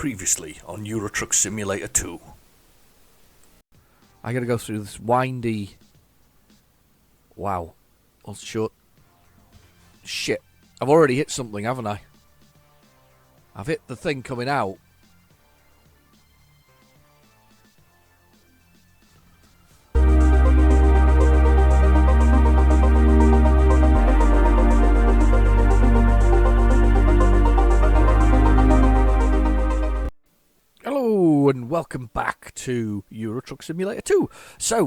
Previously on Euro Truck Simulator 2. I gotta go through this windy... Wow. Well, short. Shit. I've already hit something, haven't I? I've hit the thing coming out. Hello and welcome back to Euro Truck Simulator 2. So,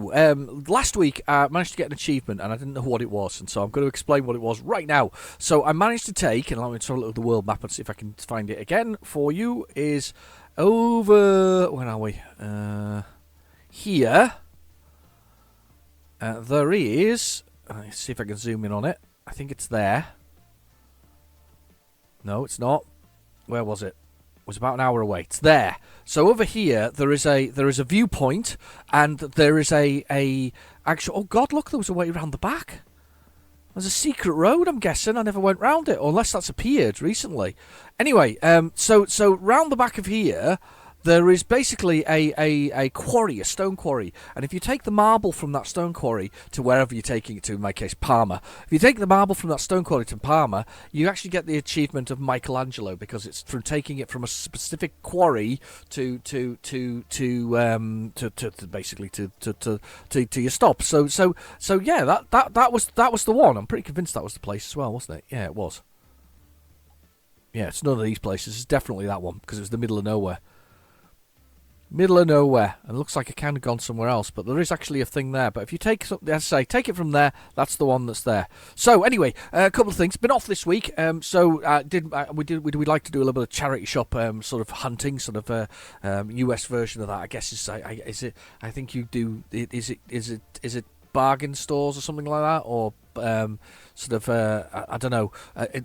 last week I managed to get an achievement and I didn't know what it was, and so I'm going to explain what it was right now. So I managed to take, and let me try to look at the world map and see if I can find it again for you, is over... where are we? Here. There is... let's see if I can zoom in on it. I think it's there. No, it's not. Where was it? It was about an hour away. It's there. So over here there is a viewpoint, and there is a actual... oh God, look, there was a way around the back. There's a secret road, I'm guessing. I never went round it, unless that's appeared recently. Anyway, so round the back of here there is basically a quarry, a stone quarry. And if you take the marble from that stone quarry to wherever you're taking it to, in my case, Parma. If you take the marble from that stone quarry to Parma, you actually get the achievement of Michelangelo, because it's from taking it from a specific quarry to basically to your stop. So yeah, that was the one. I'm pretty convinced that was the place as well, wasn't it? Yeah, it was. Yeah, it's none of these places. It's definitely that one, because it was the middle of nowhere. Middle of nowhere, and it looks like I kind of gone somewhere else, but there is actually a thing there. But if you take, as I say, take it from there, that's the one that's there. So anyway, a couple of things. Been off this week, we'd like to do a little bit of charity shop sort of hunting, sort of US version of that. I guess is it? I think you do. Is it bargain stores or something like that, or sort of I don't know.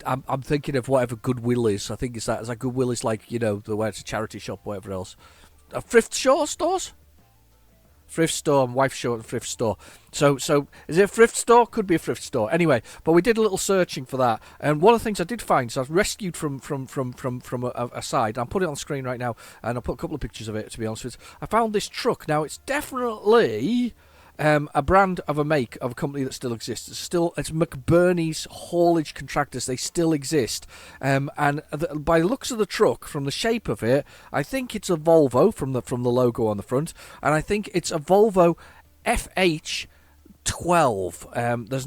I'm thinking of whatever Goodwill is. I think it's that. As like Goodwill is like, you know, the where it's a charity shop, whatever else. Thrift stores? Thrift store, and wife short and thrift store. So is it a thrift store? Could be a thrift store. Anyway, but we did a little searching for that, and one of the things I did find, so I was rescued from a side. I'll put it on screen right now, and I'll put a couple of pictures of it, to be honest with you. I found this truck. Now, it's definitely a brand of a make of a company that still exists. It's McBurney's Haulage Contractors. They still exist. And by the looks of the truck, from the shape of it, I think it's a Volvo from the logo on the front, and I think it's a Volvo FH12. There's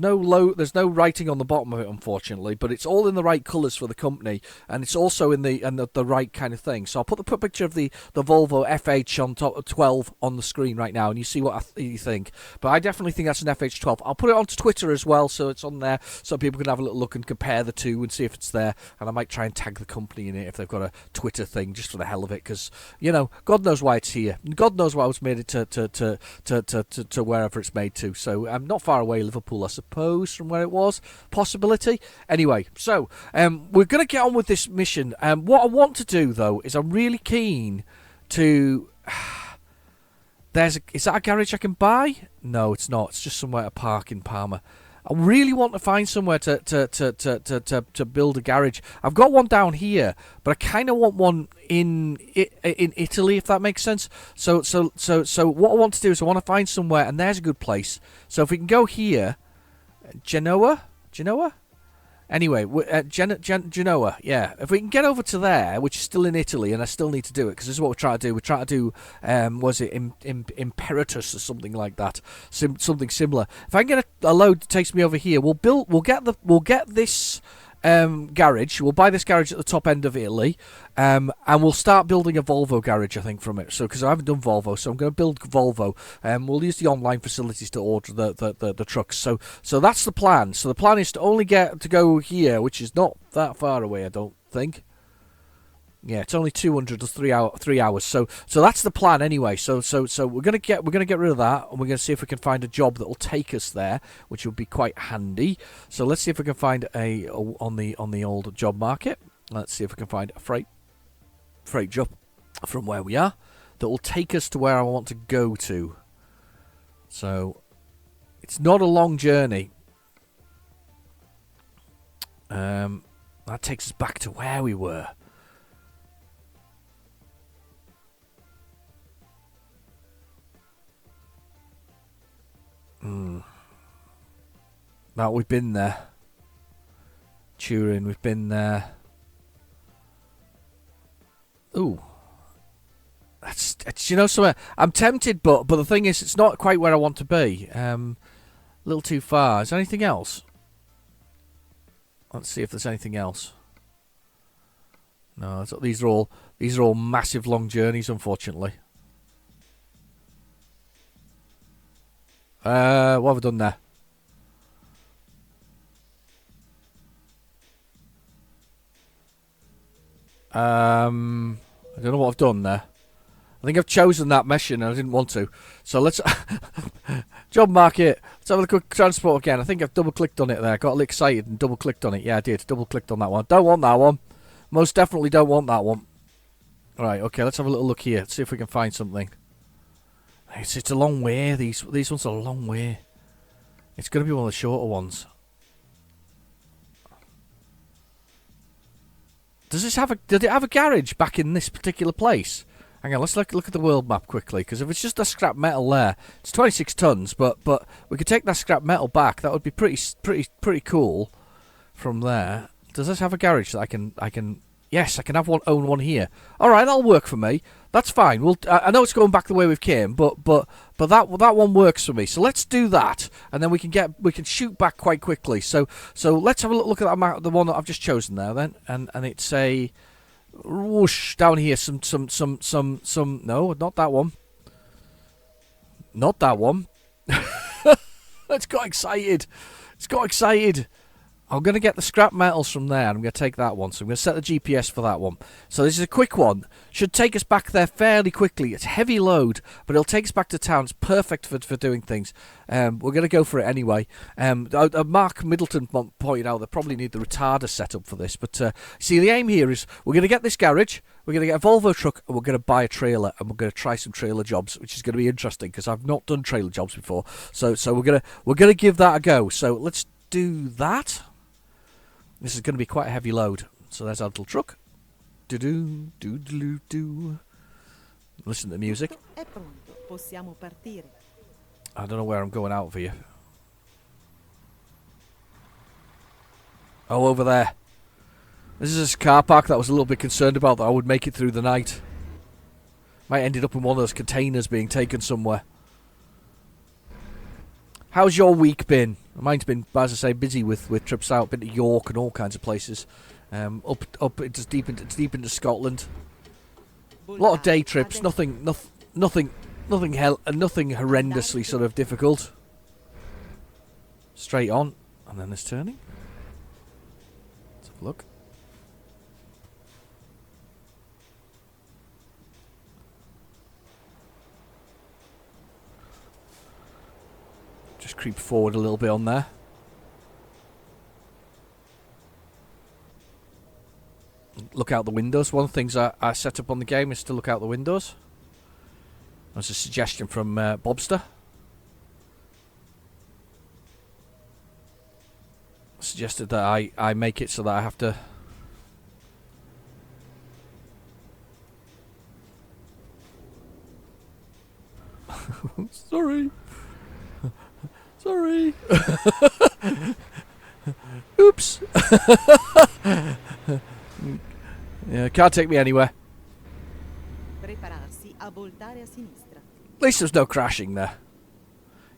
no writing on the bottom of it, unfortunately, but it's all in the right colours for the company, and it's also in the right kind of thing. So I'll put a picture of the Volvo FH on top of 12 on the screen right now, and you see what you think. But I definitely think that's an FH12. I'll put it onto Twitter as well, so it's on there, so people can have a little look and compare the two and see if it's there. And I might try and tag the company in it if they've got a Twitter thing, just for the hell of it, because, you know, God knows why it's here. God knows why it's made it to wherever it's made to. So not far away, Liverpool, I suppose, from where it was. Possibility. Anyway, so we're going to get on with this mission. What I want to do, though, is I'm really keen to... is that a garage I can buy? No, it's not. It's just somewhere to park in Parma. I really want to find somewhere to build a garage. I've got one down here, but I kind of want one in Italy, if that makes sense. So what I want to do is I want to find somewhere, and there's a good place. So if we can go here, Genoa. Anyway, Genoa, yeah. If we can get over to there, which is still in Italy, and I still need to do it, because this is what we're trying to do. We're trying to do, was it Imperatus or something like that? Something similar. If I can get a load that takes me over here, we'll get this garage. We'll buy this garage at the top end of Italy, and we'll start building a Volvo garage, I think, from it. So, because I haven't done Volvo, so I'm going to build Volvo, and we'll use the online facilities to order the trucks. So that's the plan. So the plan is to only get to go here, which is not that far away, I don't think. Yeah, it's only 200 to 3 hours. So that's the plan anyway. So we're gonna get rid of that, and we're gonna see if we can find a job that will take us there, which would be quite handy. So let's see if we can find on the old job market. Let's see if we can find a freight job from where we are that will take us to where I want to go to. So it's not a long journey. That takes us back to where we were. No, we've been there. Turin, we've been there. Ooh. It's you know somewhere. I'm tempted, but the thing is, it's not quite where I want to be. A little too far. Is there anything else? Let's see if there's anything else. No, these are all massive long journeys, unfortunately. What have I done there? I don't know what I've done there. I think I've chosen that mission and I didn't want to. So let's... Job market. Let's have a look at transport again. I think I've double-clicked on it there. Got a little excited and double-clicked on it. Yeah, I did. Double-clicked on that one. Don't want that one. Most definitely don't want that one. Alright, okay, let's have a little look here. See if we can find something. It's a long way. These ones are a long way. It's going to be one of the shorter ones. Did it have a garage back in this particular place? Hang on, let's look at the world map quickly, because if it's just that scrap metal there, it's 26 tons, but we could take that scrap metal back. That would be pretty cool from there. Does this have a garage that I can yes, I can own one here. All right, that'll work for me. That's fine. I know it's going back the way we've came, but that one works for me. So let's do that, and then we can shoot back quite quickly. So let's have a look at that map, the one that I've just chosen there, then, and it's a whoosh down here. Some. No, not that one. Not that one. It's got excited. It's got excited. I'm going to get the scrap metals from there. I'm going to take that one. So I'm going to set the GPS for that one. So this is a quick one. Should take us back there fairly quickly. It's heavy load, but it'll take us back to town. It's perfect for doing things. We're going to go for it anyway. Mark Middleton pointed out they probably need the retarder set up for this. But see, the aim here is we're going to get this garage. We're going to get a Volvo truck, and we're going to buy a trailer, and we're going to try some trailer jobs, which is going to be interesting because I've not done trailer jobs before. So we're going to give that a go. So let's do that. This is going to be quite a heavy load. So there's our little truck. Do-do-do-do-do-do. Listen to the music. I don't know where I'm going out for you. Oh, over there. This is a car park that I was a little bit concerned about that I would make it through the night. Might ended up in one of those containers being taken somewhere. How's your week been? Mine's been, as I say, busy with trips out. Been to York and all kinds of places. Up into deep into Scotland. A lot of day trips. Nothing horrendously sort of difficult. Straight on, and then this turning. Let's have a look. Just creep forward a little bit on there. Look out the windows. One of the things I set up on the game is to look out the windows. That's a suggestion from Bobster. Suggested that I make it so that I have to... Sorry. Sorry. Oops. Yeah, can't take me anywhere. At least there's no crashing there.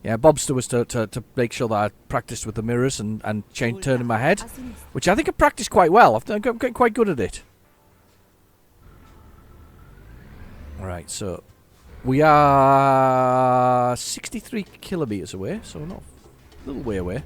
Yeah, Bobster was to make sure that I practiced with the mirrors and turning my head, which I think I practiced quite well. I'm getting quite good at it. Alright, so we are 63 kilometres away, so we're not a little way away.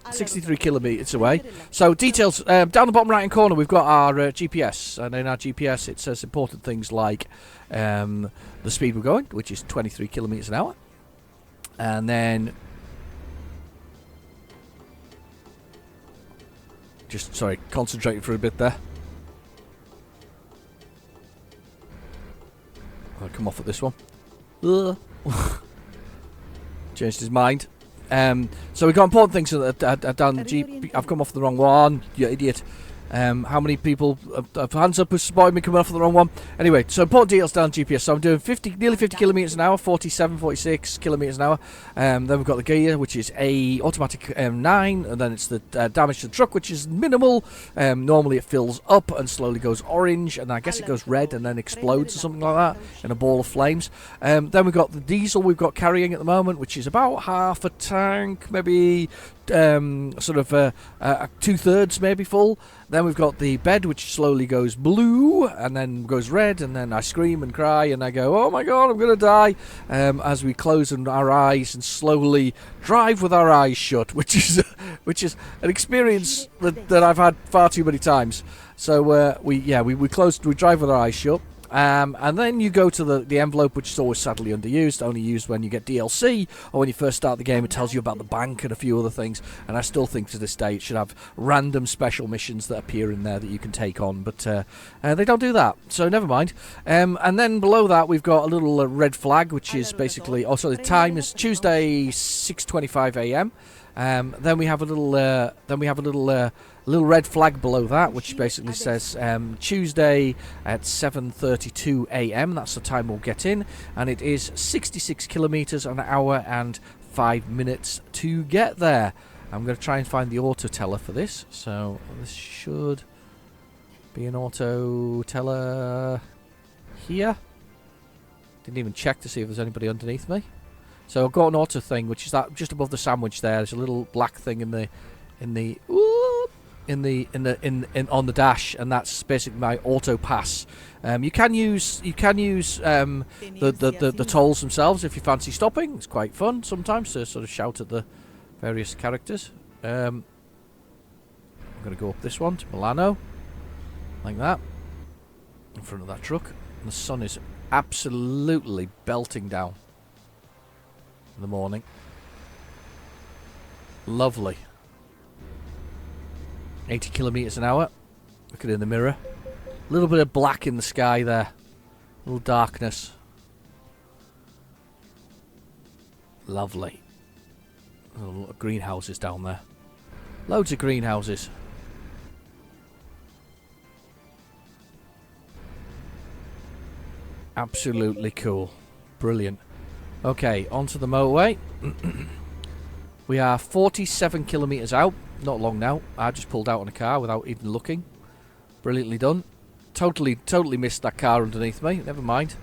.63 kilometres away. So details down the bottom right hand corner. We've got our GPS, and in our GPS it says important things like the speed we're going, which is 23 kilometres an hour, and then just concentrating for a bit there. I'll come off at this one. Changed his mind. So we've got important things down the Jeep. I've come off the wrong one, you idiot. How many people have hands up who spotted me coming off of the wrong one? Anyway, so important details down GPS. So I'm doing nearly 50 kilometers an hour, 47, 46 kilometers an hour. Then we've got the gear, which is a automatic 9, and then it's the damage to the truck, which is minimal. Normally it fills up and slowly goes orange, and I guess it goes red and then explodes or something like that in a ball of flames. Then we've got the diesel we've got carrying at the moment, which is about half a tank, maybe sort of 2/3 maybe full. Then we've got the bed, which slowly goes blue and then goes red, and then I scream and cry and I go, oh my god, I'm going to die, as we close our eyes and slowly drive with our eyes shut, which is an experience that I've had far too many times. So we drive with our eyes shut. And then you go to the envelope, which is always sadly underused, only used when you get DLC or when you first start the game. It tells you about the bank and a few other things, and I still think to this day it should have random special missions that appear in there that you can take on, but they don't do that, so never mind. And then below that we've got a little red flag, which is basically, also the time is Tuesday 6:25 a.m. Then we have a little red flag below that, which basically says Tuesday at 7:32 a.m. That's the time we'll get in, and it is 66 kilometers an hour and 5 minutes to get there. I'm going to try and find the auto teller for this, so this should be an auto teller here. Didn't even check to see if there's anybody underneath me. So I've got an auto thing, which is that just above the sandwich there. There's a little black thing on the dash, and that's basically my auto pass. You can use the tolls themselves if you fancy stopping. It's quite fun sometimes to sort of shout at the various characters. I'm going to go up this one to Milano, like that, in front of that truck. And the sun is absolutely belting down in the morning. Lovely. 80 kilometers an hour. Look at it in the mirror. A little bit of black in the sky there. A little darkness. Lovely. Little greenhouses down there. Loads of greenhouses. Absolutely cool. Brilliant. Okay, onto the motorway. We are 47 kilometers out. Not long now. I just pulled out on a car without even looking. Brilliantly done. Totally missed that car underneath me. Never mind.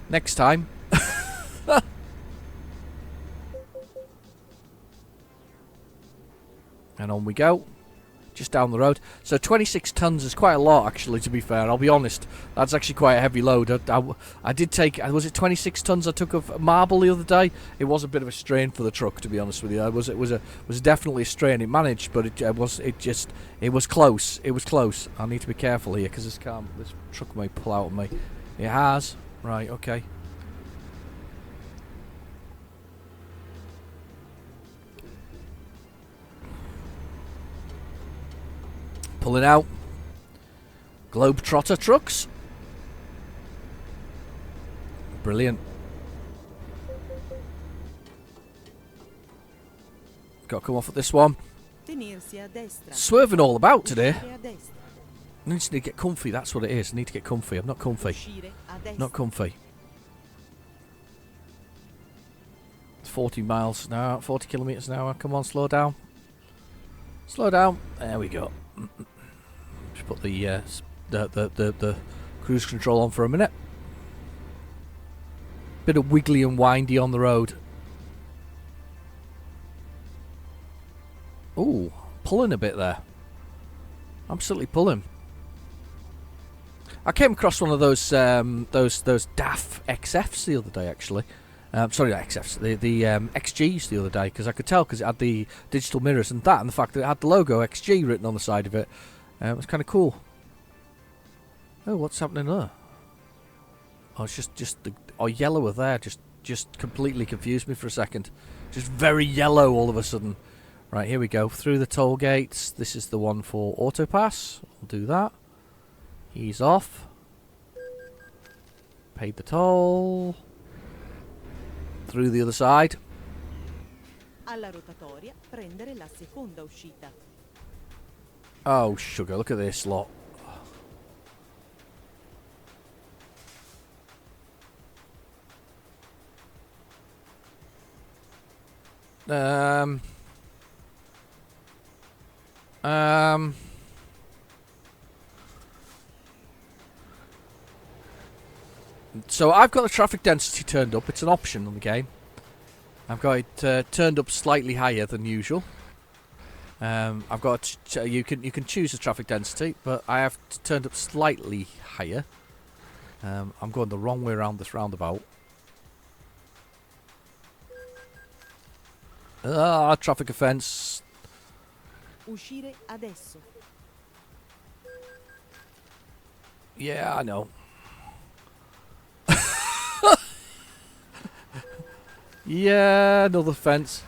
Next time. And on we go. Just down the road. So 26 tons is quite a lot, actually, to be fair. I'll be honest. That's actually quite a heavy load. I did take... Was it 26 tons I took of marble the other day? It was a bit of a strain for the truck, to be honest with you. It was definitely a strain. It managed, but it was close. It was close. I need to be careful here, because this truck may pull out on me. It has. Right, okay. Pulling out. Globetrotter trucks. Brilliant. Got to come off at this one. Swerving all about today. I need to get comfy, that's what it is. I need to get comfy. I'm not comfy. Not comfy. 40 miles an hour, 40 kilometers an hour. Come on, slow down. Slow down. There we go. Just put the cruise control on for a minute. Bit of wiggly and windy on the road. Ooh, pulling a bit there. Absolutely pulling. I came across one of those DAF XFs the other day, actually. Sorry, not XFs, the XGs the other day, because I could tell because it had the digital mirrors and the fact that it had the logo XG written on the side of it. It was kind of cool. Oh, what's happening there? Oh, it's just the yellow there just completely confused me for a second. Just very yellow all of a sudden. Right, here we go. Through the toll gates. This is the one for Autopass. I'll do that. He's off. Paid the toll. Through the other side. Alla rotatoria prendere la seconda uscita. Oh, sugar, look at this lot. Um... So I've got the traffic density turned up. It's an option on the game. I've got it turned up slightly higher than usual. I've got you can choose the traffic density, but I have turned up slightly higher. I'm going the wrong way around this roundabout. Traffic offence. Uscire adesso. Yeah, I know. Yeah, another fence.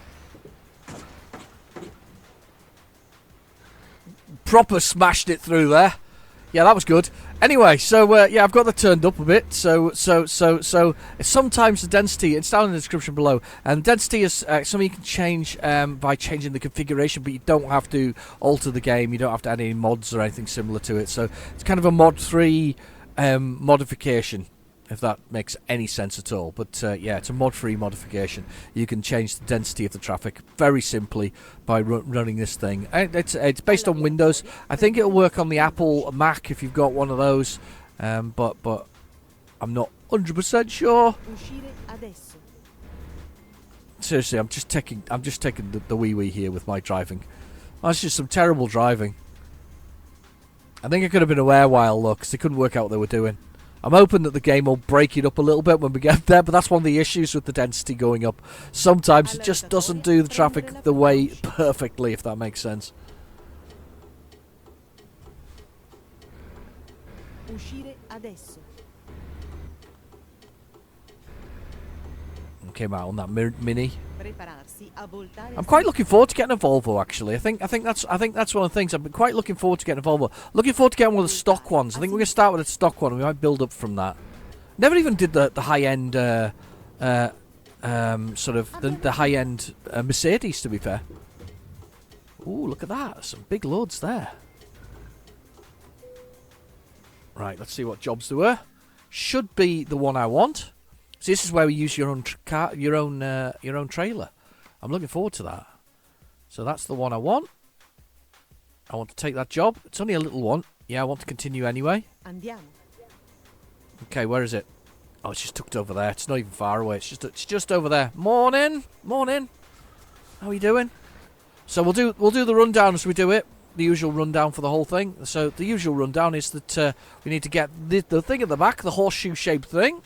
Proper smashed it through there. Yeah, that was good. Anyway, so yeah, I've got that turned up a bit. So sometimes the density, it's down in the description below, and density is something you can change by changing the configuration, but you don't have to alter the game. You don't have to add any mods or anything similar to it. So it's kind of a mod 3 modification, if that makes any sense at all. But yeah, it's a mod-free modification. You can change the density of the traffic very simply by running this thing. And it's based on Windows. I think it'll work on the Apple Mac if you've got one of those, but I'm not 100% sure. Uscire adesso. Seriously, I'm just taking the wee here with my driving. That's just some terrible driving. I think I could have been aware while though, because they couldn't work out what they were doing. I'm hoping that the game will break it up a little bit when we get there, but that's one of the issues with the density going up. Sometimes it just doesn't do the traffic the way perfectly, if that makes sense. Uscire adesso. Came out on that Mini. Prepararsi a voltare. I'm quite looking forward to getting a Volvo. Actually, I think that's one of the things. I've been quite looking forward to getting a Volvo. Looking forward to getting one of the stock ones. I think we're gonna start with a stock one, and we might build up from that. Never even did the high end sort of the high end Mercedes. To be fair. Ooh, look at that! Some big loads there. Right, let's see what jobs there were. Should be the one I want. So this is where we use your own your own trailer. I'm looking forward to that. So that's the one I want. I want to take that job. It's only a little one. Yeah, I want to continue anyway. Andiamo. Okay, where is it? Oh, it's just tucked over there. It's not even far away. It's just over there. Morning. How are you doing? So we'll do the rundown as we do it. The usual rundown for the whole thing. So the usual rundown is that we need to get the thing at the back, the horseshoe-shaped thing.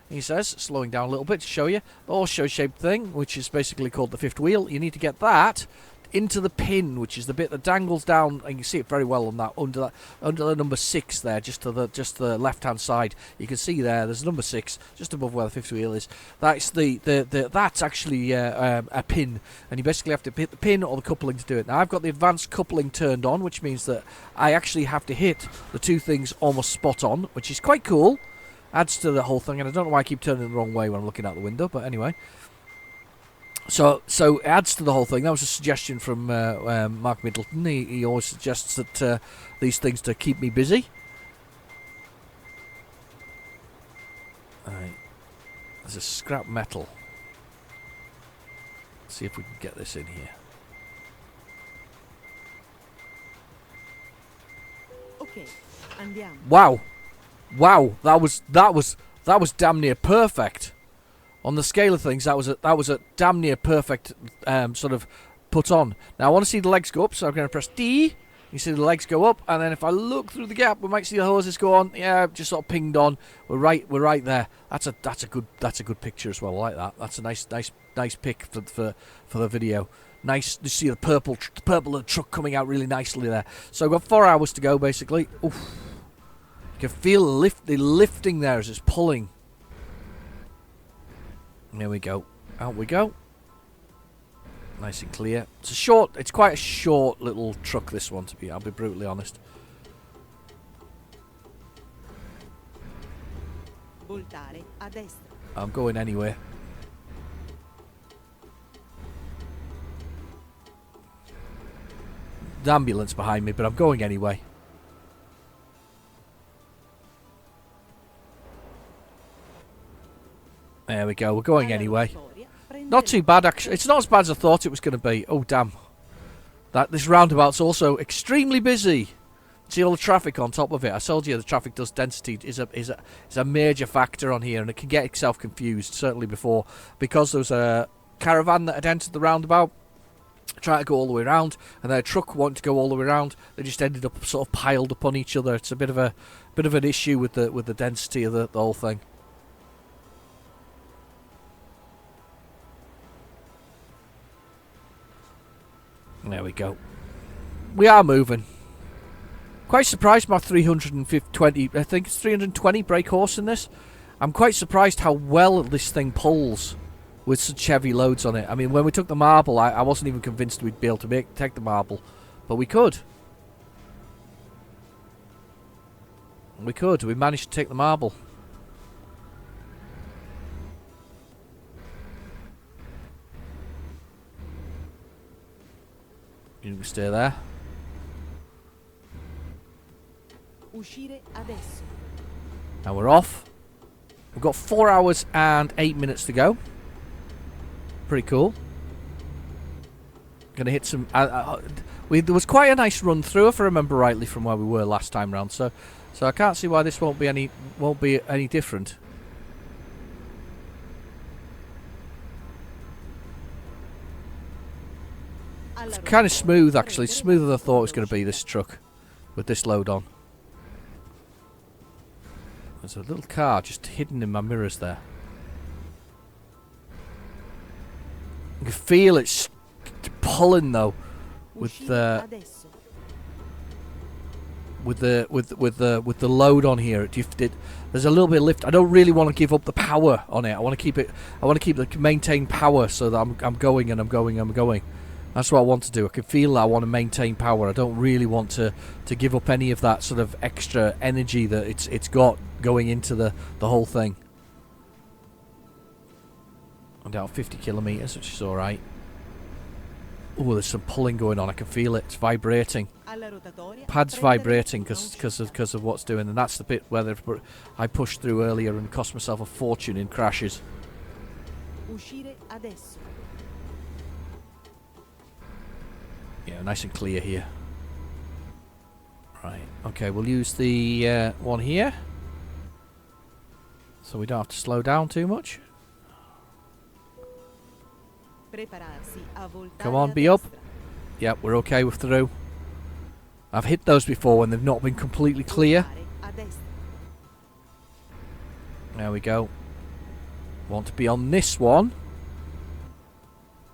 He says, slowing down a little bit to show you, the horseshoe-shaped thing, which is basically called the fifth wheel. You need to get that into the pin, which is the bit that dangles down, and you can see it very well on that under the number 6 there, just to the left-hand side. You can see there's number 6 just above where the fifth wheel is. That's that's actually a pin, and you basically have to hit the pin or the coupling to do it. Now I've got the advanced coupling turned on, which means that I actually have to hit the two things almost spot on, which is quite cool. Adds to the whole thing, and I don't know why I keep turning the wrong way when I'm looking out the window, but anyway. So it adds to the whole thing. That was a suggestion from Mark Middleton. He always suggests that these things to keep me busy. Alright. There's a scrap metal. Let's see if we can get this in here. Ok, andiamo. Wow, that was damn near perfect. On the scale of things, that was a damn near perfect sort of put on. Now I want to see the legs go up, so I'm going to press D. You see the legs go up, and then if I look through the gap, we might see the hoses go on. Yeah, just sort of pinged on. We're right there. That's a good picture as well. I like that. That's a nice pic for the video. Nice to see the purple truck coming out really nicely there. So I've got 4 hours to go basically. Oof. You can feel the lifting there as it's pulling. There we go. Out we go. Nice and clear. It's quite a short little truck, this one, I'll be brutally honest. Voltare a destra. I'm going anywhere. an ambulance behind me, but I'm going anyway. There we go. We're going Alla anyway. rotatoria, prendere Not too bad, actually. It's not as bad as I thought it was going to be. Oh, damn. This roundabout's also extremely busy. See all the traffic on top of it. I told you the traffic dust density is a major factor on here, and it can get itself confused. Certainly before, because there was a caravan that had entered the roundabout, trying to go all the way around, and then a truck wanted to go all the way around. They just ended up sort of piled upon each other. It's a bit of an issue with the density of the whole thing. There we go. We are moving. Quite surprised my 320, I think it's 320 brake horse in this. I'm quite surprised how well this thing pulls with such heavy loads on it. I mean, when we took the marble, I wasn't even convinced we'd be able to take the marble. But we could. We managed to take the marble. You can stay there. Uscire adesso. Now we're off. We've got 4 hours and 8 minutes to go. Pretty cool. Gonna hit some. There was quite a nice run through, if I remember rightly, from where we were last time round. So I can't see why this won't be any different. It's kind of smooth, actually. Smoother than I thought it was going to be, this truck, with this load on. There's a little car just hidden in my mirrors there. You can feel it pulling though, with the load on here. There's a little bit of lift. I don't really want to give up the power on it. I want to keep it. I want to keep the maintain power so that I'm going and I'm going. That's what I want to do. I can feel that I want to maintain power. I don't really want to give up any of that sort of extra energy that it's got going into the whole thing. I'm down 50 kilometers, which is all right. Oh, there's some pulling going on. I can feel it. It's vibrating. Pad's vibrating because of what's doing, and that's the bit where I pushed through earlier and cost myself a fortune in crashes. Uscire adesso. Yeah, nice and clear here. Right, okay, we'll use the one here. So we don't have to slow down too much. Come on, be up. Yep, we're okay with through. I've hit those before when they've not been completely clear. There we go. Want to be on this one.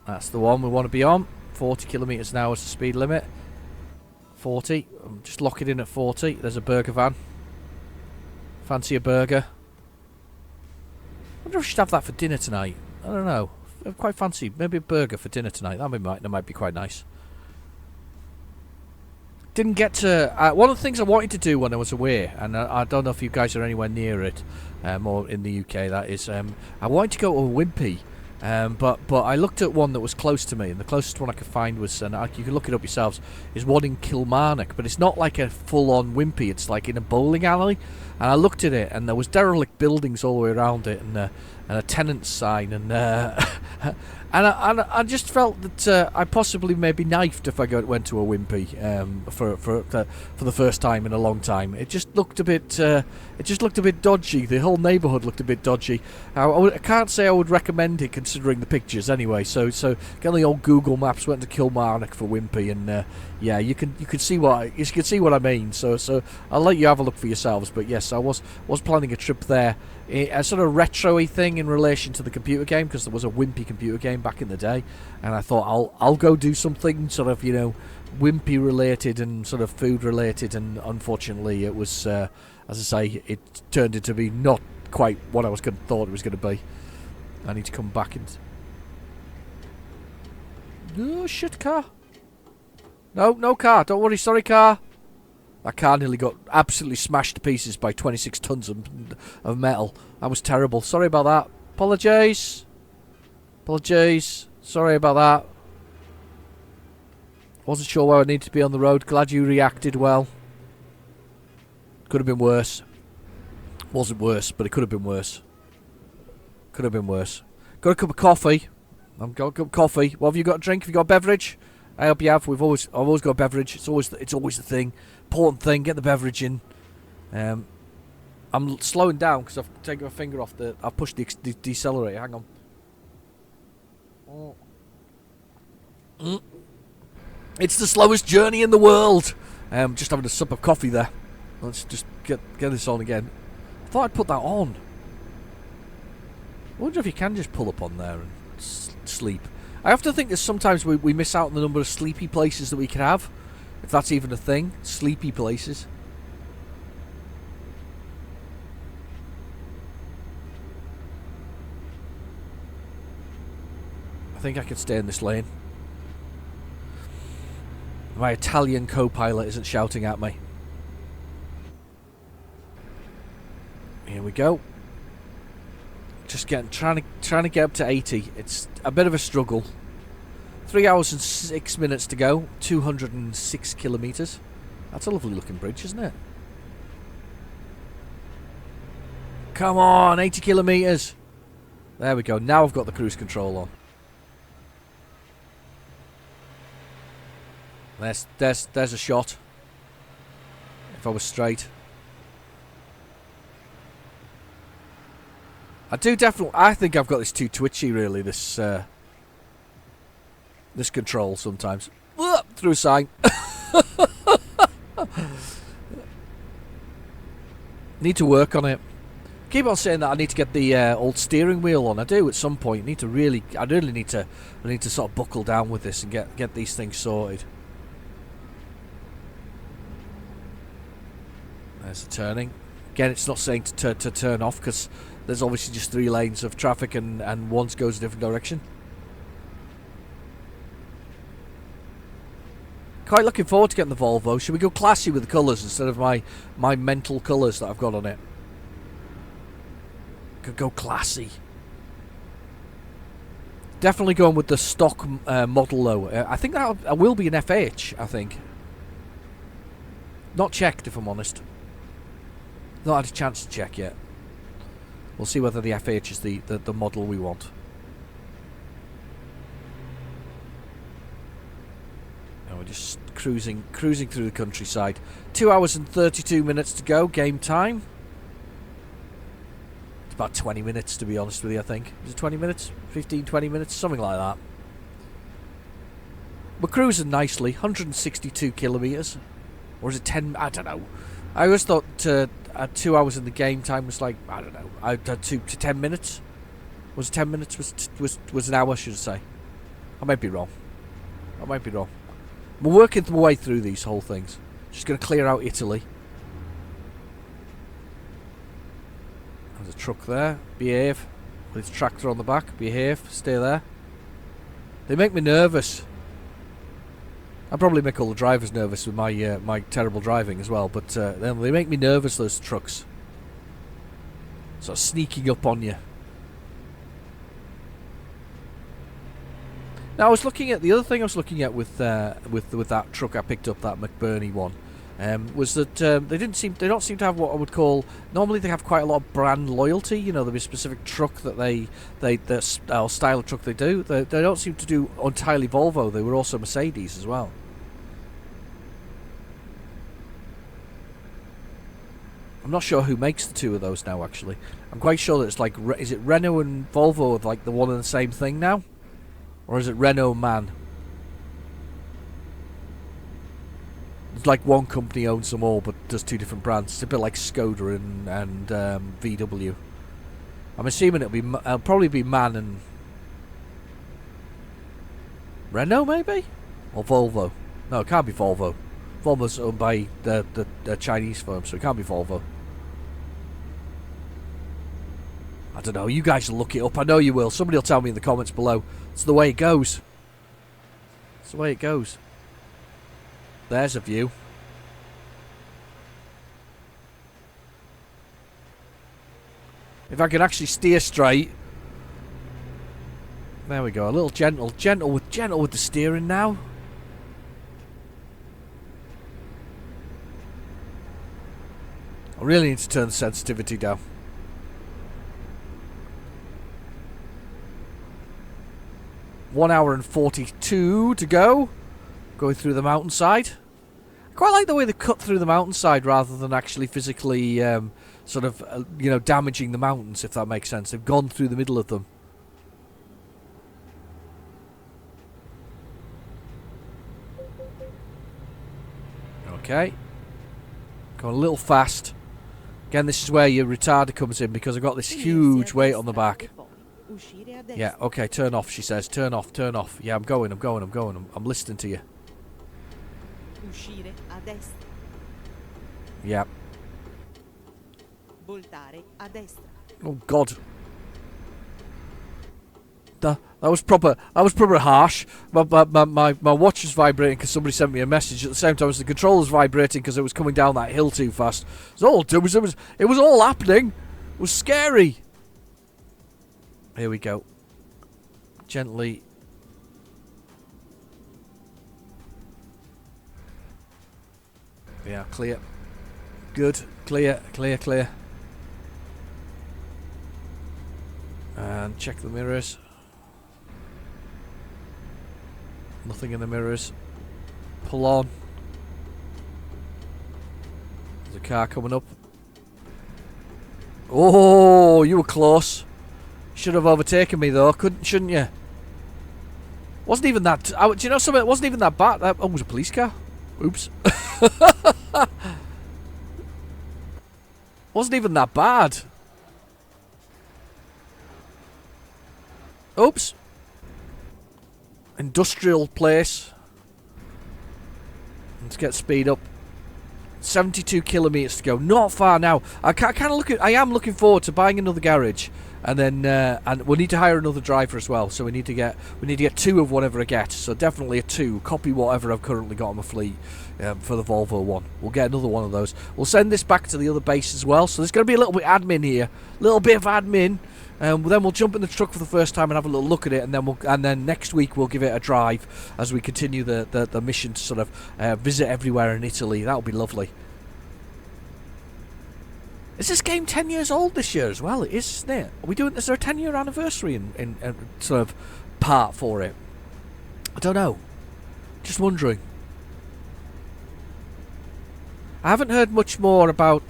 That's the one we want to be on. 40 kilometres an hour is the speed limit. 40. Just lock it in at 40. There's a burger van. Fancy a burger? I wonder if I should have that for dinner tonight. I don't know. I quite fancy maybe a burger for dinner tonight. That might be quite nice. Didn't get to... one of the things I wanted to do when I was away, and I don't know if you guys are anywhere near it, or in the UK, that is, I wanted to go to a Wimpy. But I looked at one that was close to me, and the closest one I could find was, and you can look it up yourselves, is one in Kilmarnock, but it's not like a full-on Wimpy, it's like in a bowling alley. And I looked at it, and there was derelict buildings all the way around it, and a tenant's sign, and I just felt that I possibly may be knifed if I went to a Wimpy for the first time in a long time. It just looked a bit dodgy. The whole neighbourhood looked a bit dodgy. I can't say I would recommend it considering the pictures anyway. So get on the old Google Maps, went to Kilmarnock for Wimpy, and yeah, you can see what I mean. So I'll let you have a look for yourselves. But yes, I was planning a trip there, a sort of retro-y thing in relation to the computer game, because there was a Wimpy computer game back in the day, and I thought I'll go do something sort of, you know, Wimpy related and sort of food related, and unfortunately it was, as I say, it turned into be not quite what I thought it was going to be. I need to come back and... Oh shit, car. No car, don't worry, sorry car. That car nearly got absolutely smashed to pieces by 26 tons of metal. That was terrible. Sorry about that. Apologise. Sorry about that. Wasn't sure where I needed to be on the road. Glad you reacted well. Could have been worse. Wasn't worse, but it could have been worse. Could have been worse. Got a cup of coffee. I've got a cup of coffee. What have you got to drink? Have you got a beverage? I hope you have. I've always got a beverage. It's always the thing. Important thing. Get the beverage in. I'm slowing down because I've taken my finger off the. I've pushed the decelerator. Hang on. It's the slowest journey in the world. Just having a sup of coffee there. Let's just get this on again. I thought I'd put that on. I wonder if you can just pull up on there and sleep. I have to think that sometimes we miss out on the number of sleepy places that we can have. If that's even a thing. Sleepy places. I think I can stay in this lane. My Italian co-pilot isn't shouting at me. Here we go. Just trying to get up to 80. It's a bit of a struggle. 3 hours and 6 minutes to go. 206 kilometres. That's a lovely looking bridge, isn't it? Come on, 80 kilometres. There we go. Now I've got the cruise control on. There's a shot. If I was straight. I think I've got this too twitchy, really, this control sometimes. Through a sign. Need to work on it. Keep on saying that I need to get the old steering wheel on. I do at some point. I really need to sort of buckle down with this and get these things sorted. There's the turning. Again, it's not saying to turn off because there's obviously just 3 lanes of traffic and one goes a different direction. Quite looking forward to getting the Volvo. Should we go classy with the colours instead of my mental colours that I've got on it? Could go classy. Definitely going with the stock model though. I think that will be an FH, I think. Not checked, if I'm honest. Not had a chance to check yet. We'll see whether the FH is the model we want. And we're just cruising through the countryside. 2 hours and 32 minutes to go. Game time. It's about 20 minutes, to be honest with you, I think. Is it 20 minutes? 15, 20 minutes? Something like that. We're cruising nicely. 162 kilometres. Or is it 10? I don't know. I always thought 2 hours in the game time was like, I don't know, I had 2 to 10 minutes. Was it 10 minutes? Was an hour, should I say? I might be wrong. We're working my way through these whole things. Just going to clear out Italy. There's a truck there. Behave. With its tractor on the back. Behave. Stay there. They make me nervous. I probably make all the drivers nervous with my terrible driving as well, but they make me nervous, those trucks. Sort of sneaking up on you. Now I was looking at the other thing I was looking at with that truck I picked up, that McBurney one, was that they don't seem to have what I would call. Normally they have quite a lot of brand loyalty. You know, there'll be a specific truck that the style of truck they do. They don't seem to do entirely Volvo. They were also Mercedes as well. I'm not sure who makes the two of those now. Actually, I'm quite sure that it's like, is it Renault and Volvo like the one and the same thing now, or is it Renault MAN? It's like one company owns them all, but does 2 different brands. It's a bit like Skoda and VW. I'm assuming it'll probably be MAN and Renault, maybe, or Volvo. No, it can't be Volvo. Volvo's owned by the Chinese firm, so it can't be Volvo. I don't know. You guys will look it up. I know you will. Somebody will tell me in the comments below. It's the way it goes. It's the way it goes. There's a view. If I can actually steer straight. There we go. A little gentle with the steering now. I really need to turn the sensitivity down. One hour and 42 to go. Going through the mountainside. I quite like the way they cut through the mountainside rather than actually physically damaging the mountains, if that makes sense. They've gone through the middle of them. Okay. Going a little fast. Again, this is where your retarder comes in because I've got this huge weight on the back. Yeah, okay, turn off, she says. Turn off, turn off. Yeah, I'm going. I'm listening to you. Uscire a destra. Yeah. Voltare a destra. Oh, God. That was proper harsh. My watch was vibrating because somebody sent me a message at the same time as the controller's vibrating because it was coming down that hill too fast. It was all happening. It was scary. Here we go. Gently. Yeah, clear. Good. Clear. And check the mirrors. Nothing in the mirrors. Pull on. There's a car coming up. Oh, you were close. Should have overtaken me though, shouldn't you? Wasn't even that. Do you know something? It wasn't even that bad. That was a police car. Oops. Wasn't even that bad. Oops. Industrial place. Let's get speed up. 72 kilometers to go. Not far now. I am looking forward to buying another garage, and then and we'll need to hire another driver as well. So we need to get 2 of whatever I get. So definitely a 2. Copy whatever I've currently got on my fleet for the Volvo one. We'll get another one of those. We'll send this back to the other base as well. So there's going to be a little bit of admin here. Little bit of admin. Then we'll jump in the truck for the first time and have a little look at it, and then next week we'll give it a drive as we continue the mission to sort of visit everywhere in Italy. That'll be lovely. Is this game 10 years old this year as well? It is, isn't it? Is there a 10-year anniversary in sort of part for it? I don't know. Just wondering. I haven't heard much more about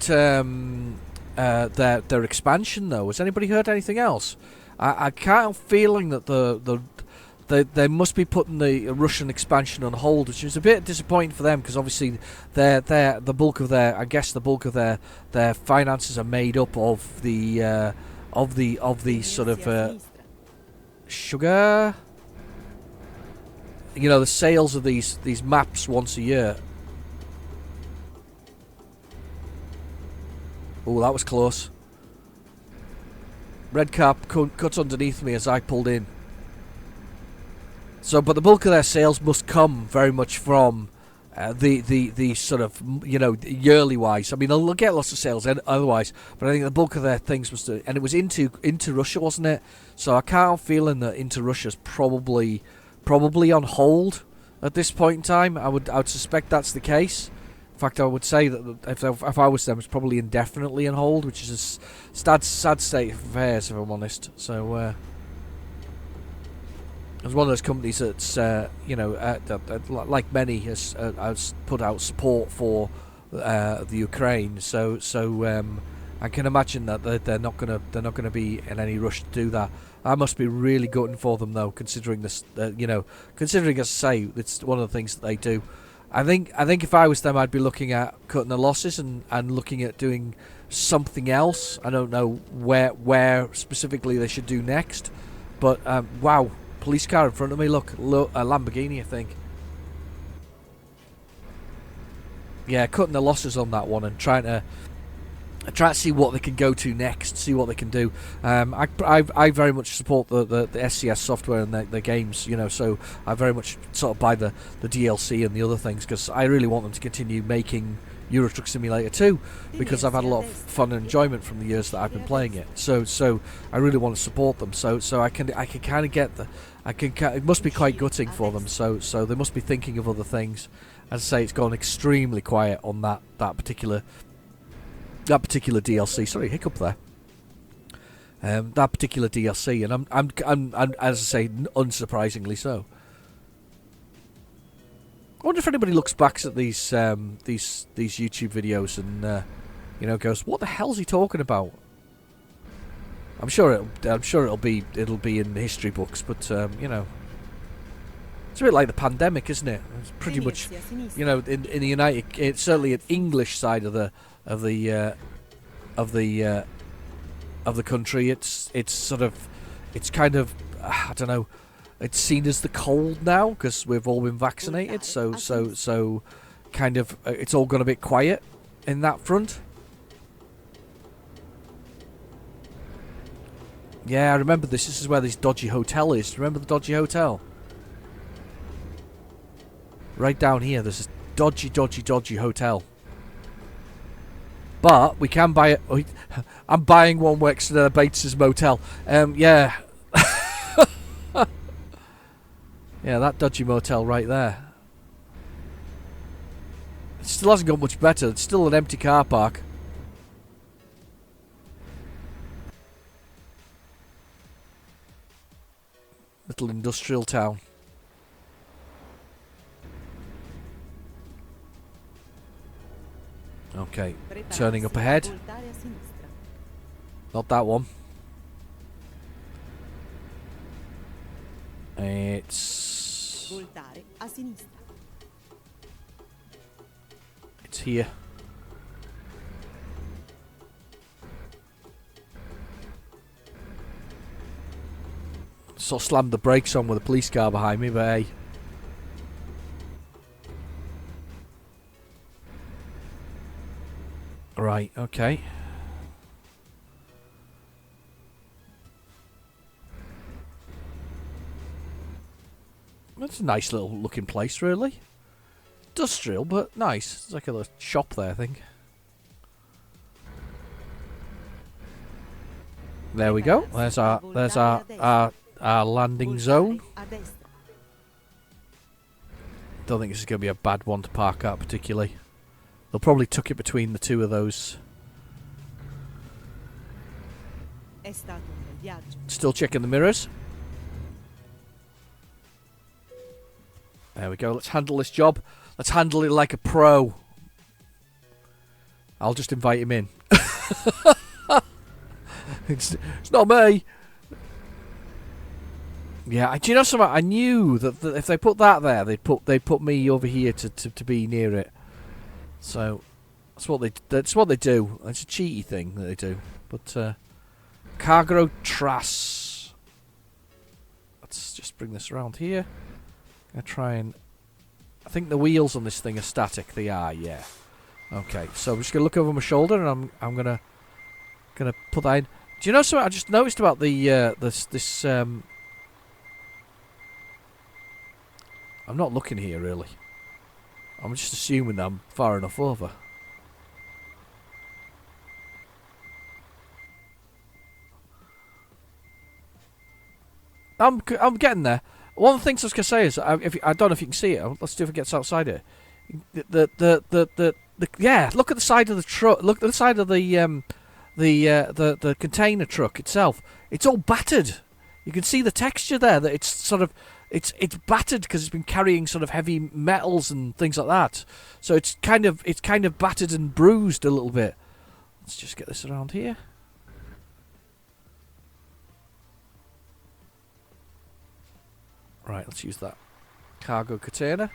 their expansion though. Has anybody heard anything else? I can't help feeling that they must be putting the Russian expansion on hold, which is a bit disappointing for them because obviously the bulk of their finances are made up of the sort of sugar. You know, the sales of these maps once a year. Oh, that was close. Red car cut underneath me as I pulled in. So, but the bulk of their sales must come very much from the sort of, you know, yearly wise. I mean, they'll get lots of sales otherwise, but I think the bulk of their things was and it was into Russia, wasn't it? So I can't have a feeling that into Russia's probably on hold at this point in time. I would suspect that's the case. In fact, I would say that if I was them, it's probably indefinitely on hold, which is a sad state of affairs, if I'm honest. So, it's one of those companies that's, like many, has put out support for the Ukraine. So I can imagine that they're not gonna be in any rush to do that. I must be really gutting for them though, considering this, considering, as I say, it's one of the things that they do. I think if I was them, I'd be looking at cutting the losses and looking at doing something else. I don't know where specifically they should do next, but wow, police car in front of me. Look, a Lamborghini, I think. Yeah, cutting the losses on that one and trying to see what they can go to next, see what they can do. I very much support the SCS software and the games, you know, so I very much sort of buy the DLC and the other things because I really want them to continue making Euro Truck Simulator 2 because I've had a lot of fun and enjoyment from the years that I've been playing it. So I really want to support them. So I can kind of get it must be quite gutting for them. So they must be thinking of other things. As I say, it's gone extremely quiet on that particular That particular DLC. Sorry, hiccup there. That particular DLC, and I'm as I say, unsurprisingly so. I wonder if anybody looks back at these YouTube videos and goes, "What the hell's he talking about?" I'm sure it'll be in the history books, but it's a bit like the pandemic, isn't it? It's pretty much, Tenersi a sinistra. in the United, certainly an English side of the country, it's kind of I don't know. It's seen as the cold now because we've all been vaccinated, so kind of it's all gone a bit quiet in that front. Yeah, I remember this. This is where this dodgy hotel is. Remember the dodgy hotel? Right down here, there's this dodgy hotel. But we can buy it. I'm buying one next to the Bates's Motel. Yeah. Yeah, that dodgy motel right there. It still hasn't got much better. It's still an empty car park. Little industrial town. Okay, turning up ahead. Voltare a sinistra. Not that one. It's Voltare a sinistra. here. So slammed the brakes on with a police car behind me, but hey. Right, okay. That's a nice little looking place, really. Industrial, but nice. There's like a little shop there, I think. There we go. There's our landing zone. Voltare a destra. Don't think this is going to be a bad one to park at particularly. They'll probably tuck it between the two of those. È stato un bel viaggio. Still checking the mirrors. There we go. Let's handle this job. Let's handle it like a pro. I'll just invite him in. It's not me. Yeah, do you know something? I knew that if they put that there, they'd put me over here to be near it. So that's what they do. It's a cheaty thing that they do. But Cargo Trass. Let's just bring this around here. Gonna try and. I think the wheels on this thing are static. They are, yeah. Okay, so I'm just gonna look over my shoulder and I'm gonna put that in. Do you know something I just noticed about the this I'm not looking here really. I'm just assuming that I'm far enough over. I'm getting there. One of the things I was gonna say is I don't know if you can see it. Let's see if it gets outside it. Yeah, look at the side of the truck. Look at the side of the container truck itself. It's all battered. You can see the texture there. That it's sort of it's battered because it's been carrying sort of heavy metals and things like that. So it's kind of battered and bruised a little bit. Let's just get this around here. Right, let's use that cargo container.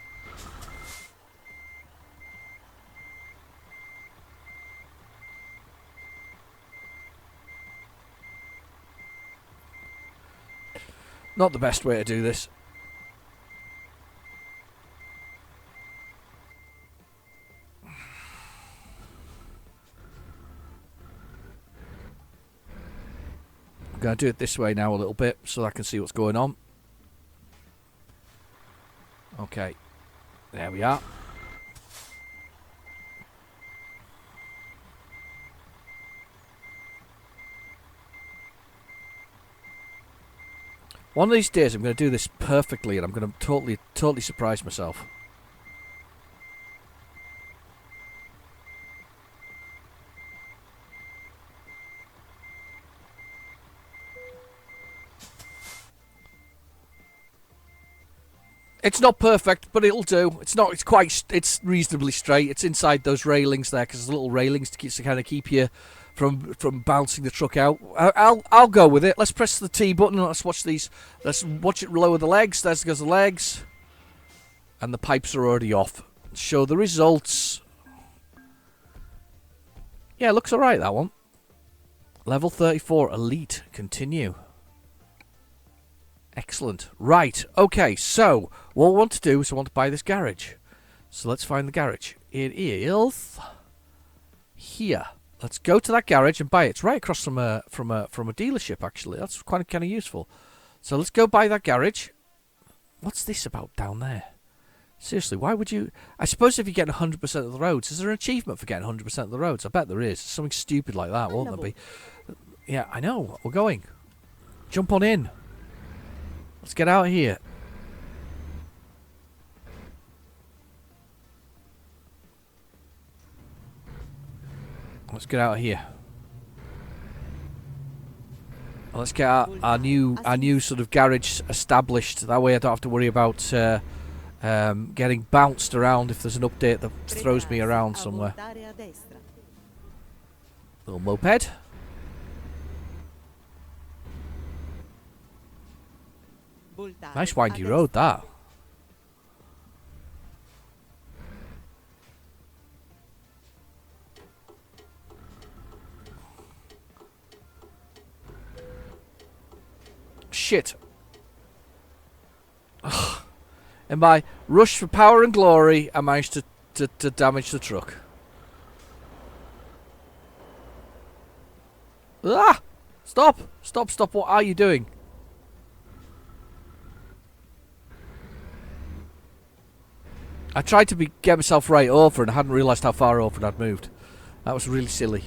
Not the best way to do this. I'm going to do it this way now a little bit so I can see what's going on. Okay, there we are. One of these days I'm going to do this perfectly and I'm going to totally surprise myself. It's not perfect, but it'll do. It's not. It's quite. It's reasonably straight. It's inside those railings there, because there's little railings to kind of keep you from bouncing the truck out. I'll go with it. Let's press the T button. Let's watch these. Let's watch it lower the legs. There goes the legs, and the pipes are already off. Show the results. Yeah, looks alright, that one. Level 34, Elite. Continue. Excellent. Right, okay, so what we want to do is I want to buy this garage. So let's find the garage. It is here. Let's go to that garage and buy it. It's right across from a dealership, actually. That's quite kind of useful. So let's go buy that garage. What's this about down there? Seriously, why would you... I suppose if you get 100% of the roads, is there an achievement for getting 100% of the roads? I bet there is. Something stupid like that, won't there be? Yeah, I know. We're going. Jump on in. Let's get out of here. Let's get out of here. Let's get our new sort of garage established. That way I don't have to worry about getting bounced around if there's an update that throws me around somewhere. Little moped. Nice windy road, that. Shit. Ugh. In my rush for power and glory, I managed to damage the truck. Ah! Stop! Stop, stop, what are you doing? I tried to get myself right over and I hadn't realised how far over I'd moved. That was really silly.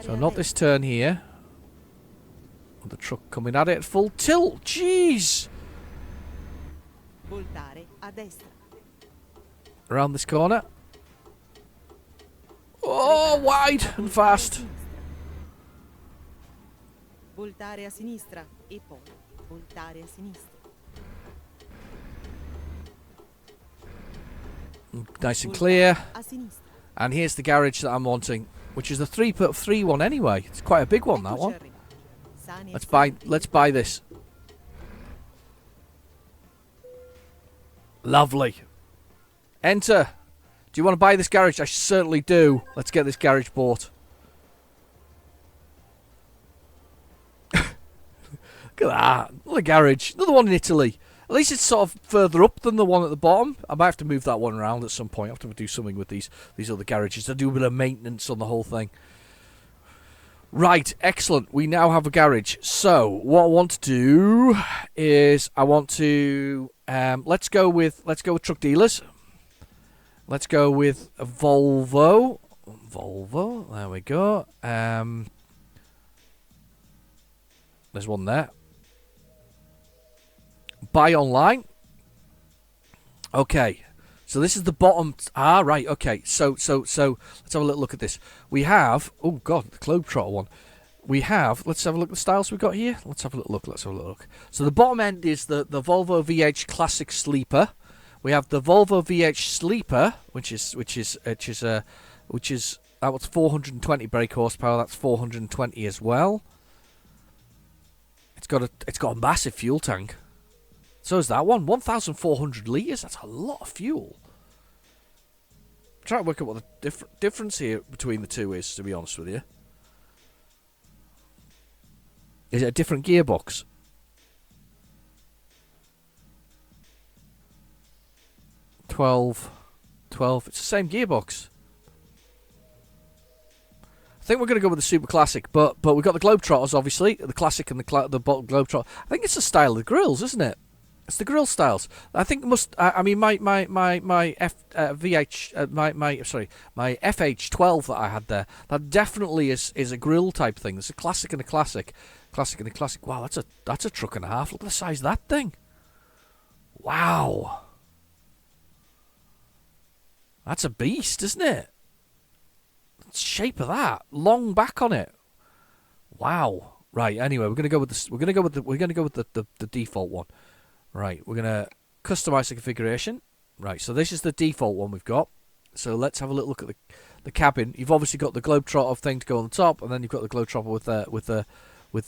So not this turn here. The truck coming at it at full tilt. Jeez! Around this corner. Oh, wide and fast. Voltare a sinistra e poi voltare a sinistra. Nice and clear. And here's the garage that I'm wanting, which is the 3x3 one anyway. It's quite a big one, that one. Let's buy this. Lovely. Enter. Do you want to buy this garage? I certainly do. Let's get this garage bought. Look at that. Another garage. Another one in Italy. At least it's sort of further up than the one at the bottom. I might have to move that one around at some point. I have to do something with these other garages. I do a bit of maintenance on the whole thing. Right, excellent. We now have a garage. So what I want to do is I want to let's go with truck dealers. Let's go with a Volvo. Volvo. There we go. There's one there. Buy online. Okay. So this is the bottom. Right. Okay. So let's have a little look at this. We have. Oh God, the Globetrotter one. We have. Let's have a look at the styles we've got here. Let's have a little look. So the bottom end is the Volvo VH Classic Sleeper. We have the Volvo VH Sleeper, which is that was 420 brake horsepower. That's 420 as well. It's got a massive fuel tank. So is that one. 1,400 litres. That's a lot of fuel. I'm trying to work out what the difference here between the two is, to be honest with you. Is it a different gearbox? Twelve. It's the same gearbox. I think we're going to go with the Super Classic, but we've got the Globetrotters, obviously. The Classic and the Globetrotter. I think it's the style of the grills, isn't it? It's the grill styles. I think it must. I mean, my FH12 that I had there. That definitely is a grill type thing. There's a classic and a classic, and a classic. Wow, that's a truck and a half. Look at the size of that thing. Wow, that's a beast, isn't it? The shape of that, long back on it. Wow. Right. Anyway, we're gonna go with the default one. Right, we're going to customize the configuration. Right, so this is the default one we've got. So let's have a little look at the cabin. You've obviously got the Globetrotter thing to go on the top, and then you've got the Globetrotter with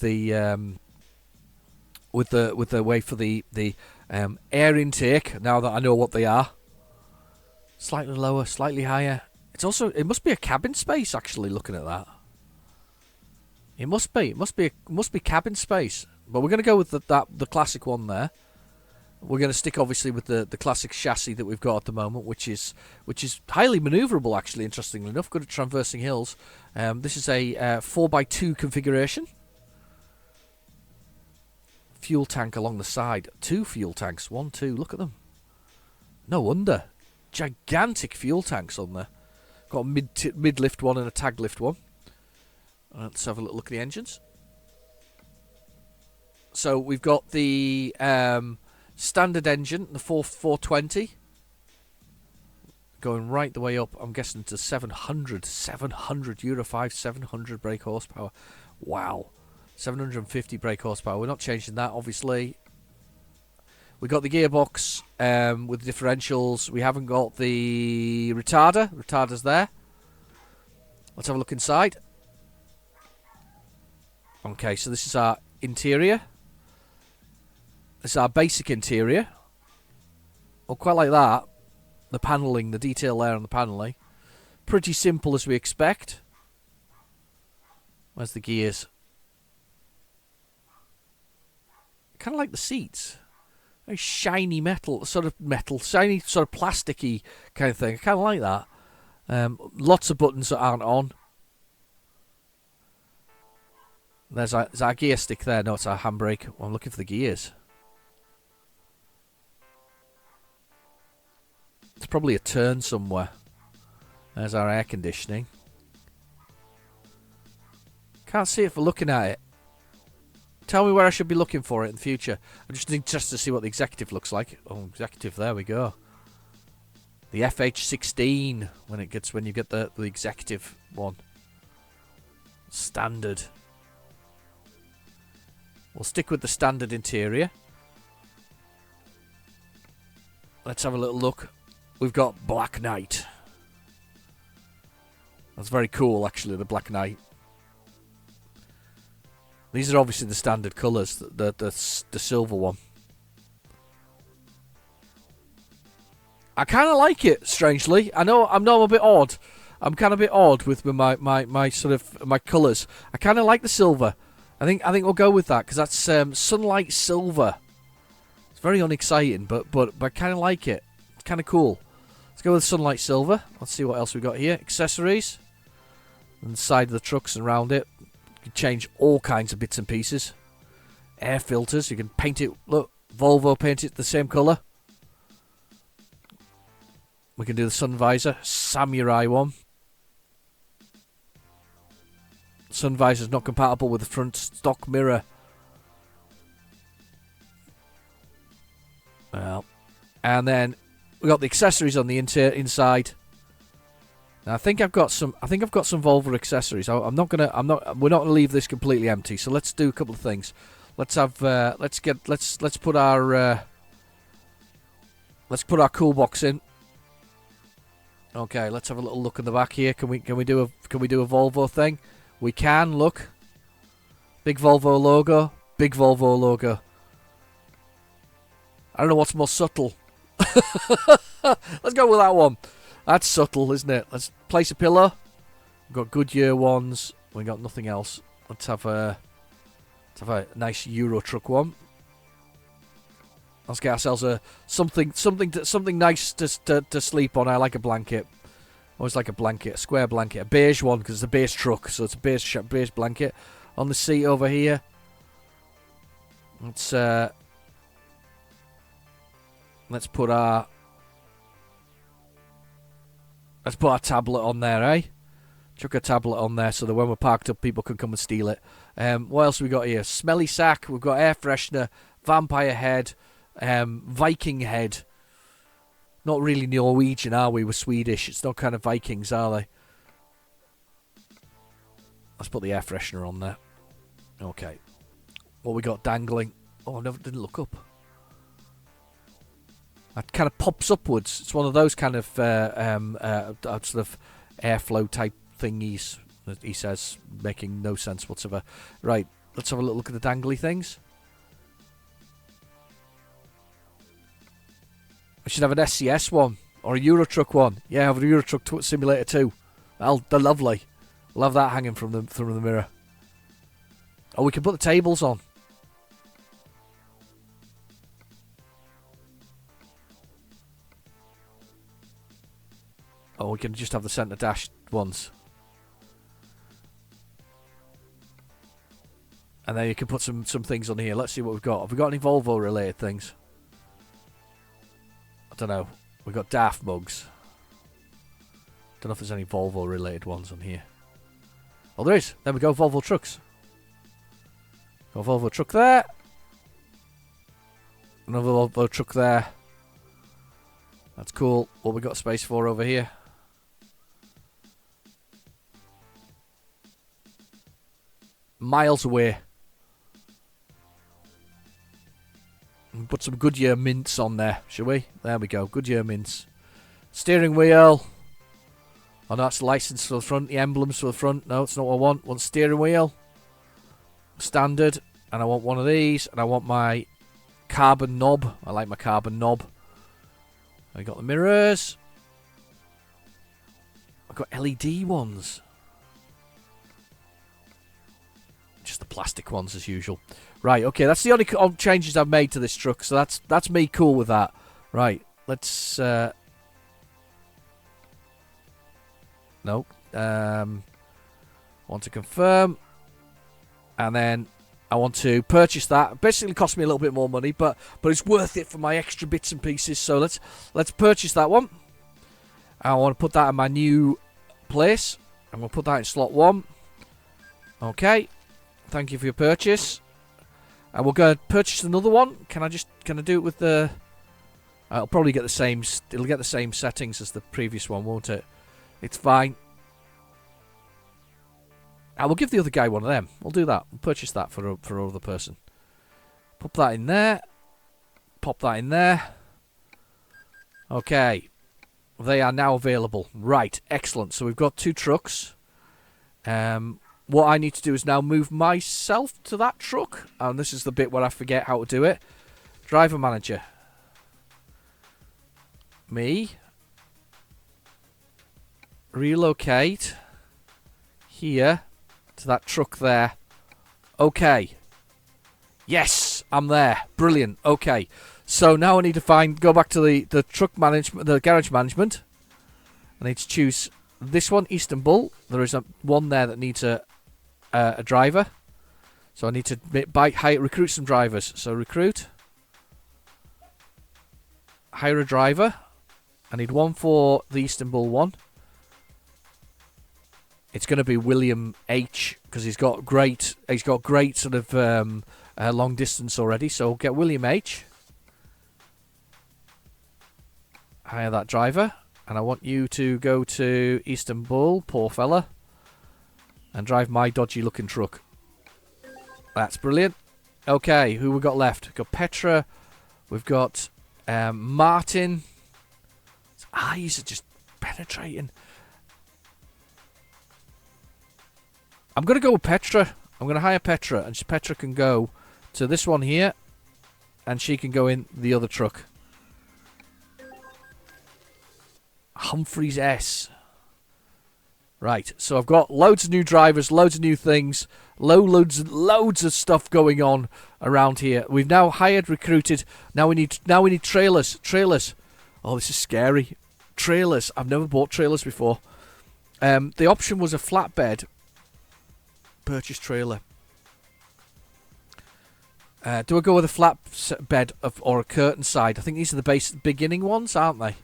the way for the air intake. Now that I know what they are, slightly lower, slightly higher. It must be a cabin space actually. Looking at that, it must be cabin space. But we're going to go with the classic one there. We're going to stick obviously with the classic chassis that we've got at the moment, which is highly manoeuvrable actually. Interestingly enough, good at traversing hills. This is a 4x2 configuration. Fuel tank along the side. 2 fuel tanks. 1, 2. Look at them. No wonder. Gigantic fuel tanks on there. Got a mid lift one and a tag lift one. Let's have a little look at the engines. So we've got the standard engine, the 420, going right the way up. I'm guessing to 700 Euro 5, 700 brake horsepower. Wow. 750 brake horsepower. We're not changing that, obviously. We got the gearbox with the differentials. We haven't got the retarder. Retarder's there. Let's have a look inside. Okay, so this is our interior. This is our basic interior. Oh, quite like that. The panelling, the detail there on the panelling. Pretty simple as we expect. Where's the gears? Kind of like the seats. Very shiny metal, shiny, sort of plasticky kind of thing. I kind of like that. Lots of buttons that aren't on. There's our gear stick there. No, it's our handbrake. Well, I'm looking for the gears. It's probably a turn somewhere. There's our air conditioning. Can't see it for looking at it. Tell me where I should be looking for it in the future. I'm just interested to see what the executive looks like. Oh, executive, there we go. The FH16 when you get the executive one. Standard. We'll stick with the standard interior. Let's have a little look. We've got Black Knight. That's very cool, actually, the Black Knight. These are obviously the standard colours, the silver one. I kind of like it, strangely. I know I'm a bit odd. I'm kind of a bit odd with my sort of my colours. I kind of like the silver. I think we'll go with that because that's sunlight silver. It's very unexciting, but I kind of like it. It's kind of cool. Let's go with sunlight silver. Let's see what else we got here. Accessories. On the side of the trucks and around it. You can change all kinds of bits and pieces. Air filters. You can paint it. Look, Volvo paint it the same colour. We can do the sun visor. Samurai one. Sun visor's not compatible with the front stock mirror. Well, and then we got the accessories on the inside. Now I think I've got some Volvo accessories. We're not gonna leave this completely empty. So let's do a couple of things. Let's put our cool box in. Okay, let's have a little look in the back here. Can we do a Volvo thing? We can, look. Big Volvo logo. Big Volvo logo. I don't know what's more subtle. Let's go with that one. That's subtle, isn't it? Let's place a pillar. We've got Goodyear ones. We've got nothing else. Let's have a nice Euro truck one. Let's get ourselves something nice to sleep on. I like a blanket. Always like a blanket, a square blanket, a beige one because it's a beige truck, so it's a beige blanket on the seat over here. Let's put our tablet on there, eh? Chuck a tablet on there so that when we're parked up, people can come and steal it. What else have we got here? Smelly sack. We've got air freshener, vampire head, Viking head. Not really Norwegian, are we? We're Swedish. It's not kind of Vikings, are they? Let's put the air freshener on there. Okay. What we got dangling? Oh, I didn't look up. That kind of pops upwards. It's one of those kind of sort of airflow type thingies, that he says, making no sense whatsoever. Right, let's have a little look at the dangly things. I should have an SCS one, or a Eurotruck one. Yeah, I have a Eurotruck Simulator 2. They're lovely. We'll have that hanging from the mirror. Oh, we can put the tables on. Oh, we can just have the centre dash ones. And then you can put some things on here. Let's see what we've got. Have we got any Volvo related things? I don't know. We've got Daft mugs. Don't know if there's any Volvo related ones on here. Oh, there is. There we go. Volvo trucks. Got a Volvo truck there. Another Volvo truck there. That's cool. What we got space for over here? Miles away. Put some Goodyear mints on there, shall we? There we go, Goodyear mints. Steering wheel. Oh, no, that's license for the front. The emblems for the front. No, it's not what I want. I want steering wheel. Standard. And I want one of these. And I want my carbon knob. I like my carbon knob. I got the mirrors. I've got LED ones. Just the plastic ones as usual. Right, okay, that's the only changes I've made to this truck, so that's me cool with that. Right, let's... No. Want to confirm. And then I want to purchase that. Basically cost me a little bit more money, but it's worth it for my extra bits and pieces, so let's purchase that one. I want to put that in my new place. I'm going to put that in slot 1. Okay. Thank you for your purchase. And we're going to purchase another one. Can I do it with the... I'll probably get the same... It'll get the same settings as the previous one, won't it? It's fine. I will give the other guy one of them. We'll do that. We'll purchase that for another person. Pop that in there. Pop that in there. Okay. They are now available. Right. Excellent. So we've got 2 trucks. What I need to do is now move myself to that truck. And this is the bit where I forget how to do it. Driver manager. Me. Relocate. Here. To that truck there. Okay. Yes, I'm there. Brilliant. Okay. So now I need to go back to the truck management, the garage management. I need to choose this one, Istanbul. There is one there that needs a driver. So I need to recruit some drivers. So recruit. Hire a driver. I need one for the Istanbul one. It's going to be William H because he's got great sort of long distance already. So we'll get William H. Hire that driver, and I want you to go to Istanbul, poor fella, and drive my dodgy looking truck. That's brilliant. Okay, who we got left? We've got Petra. We've got Martin. His eyes are just penetrating. I'm going to go with Petra. I'm going to hire Petra, and Petra can go to this one here, and she can go in the other truck. Humphreys S. Right, so I've got loads of new drivers, loads of new things, loads of stuff going on around here. We've now recruited. Now we need trailers. Trailers. Oh, this is scary. Trailers. I've never bought trailers before. The option was a flatbed. Purchase trailer. Do I go with a flat bed or a curtain side? I think these are the beginning ones, aren't they?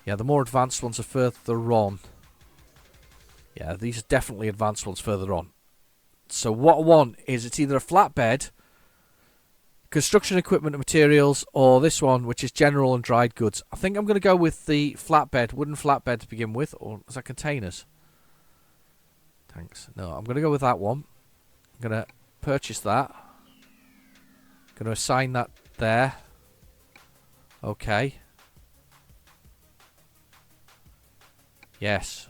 Yeah, the more advanced ones are further on. Yeah, these are definitely advanced ones further on. So what I want is it's either a flatbed, construction equipment and materials, or this one, which is general and dried goods. I think I'm going to go with the flatbed, wooden flatbed to begin with, or is that containers? Thanks. No, I'm going to go with that one. I'm going to purchase that. Going to assign that there. Okay. Yes.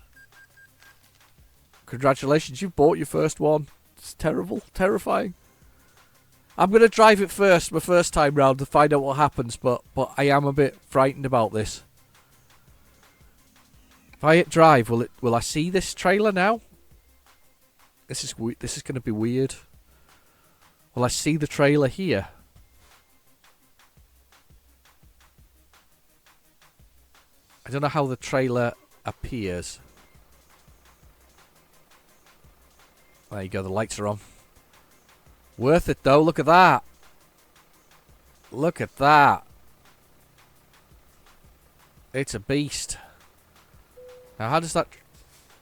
Congratulations, you bought your first one. It's terrible, terrifying. I'm going to drive it first, my first time round, to find out what happens, but I am a bit frightened about this. If I hit drive, will I see this trailer now? This is going to be weird. Will I see the trailer here? I don't know how the trailer appears. There you go, the lights are on. Worth it though, look at that. Look at that. It's a beast. Now how does that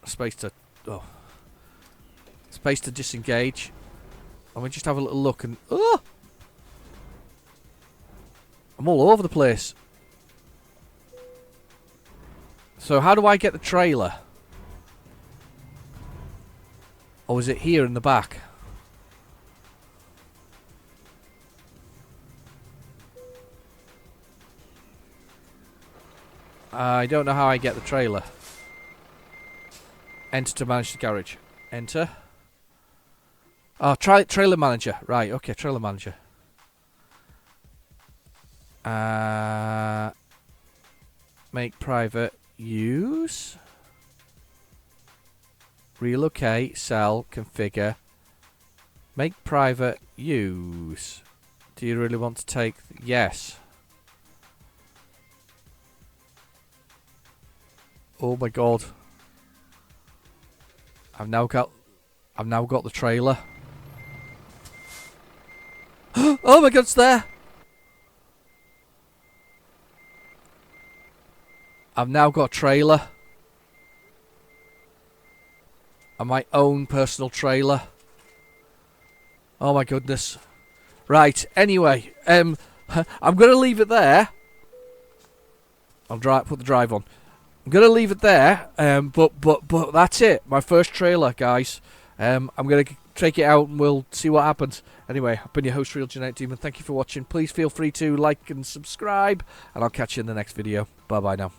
space to disengage? Let me just have a little look and I'm all over the place. So how do I get the trailer? Or is it here in the back? I don't know how I get the trailer. Enter to manage the garage. Enter. Oh, try trailer manager. Right, okay, trailer manager. Make private use. Relocate, sell, configure. Make private use. Do you really want to take... Yes. Oh my god. I've now got the trailer. Oh my god, it's there! I've now got a trailer. And my own personal trailer. Oh my goodness. Right, anyway, I'm gonna leave it there. I'll put the drive on. I'm gonna leave it there, but that's it. My first trailer, guys. I'm gonna take it out and we'll see what happens. Anyway, I've been your host, Real Genetic Demon. Thank you for watching. Please feel free to like and subscribe, and I'll catch you in the next video. Bye bye now.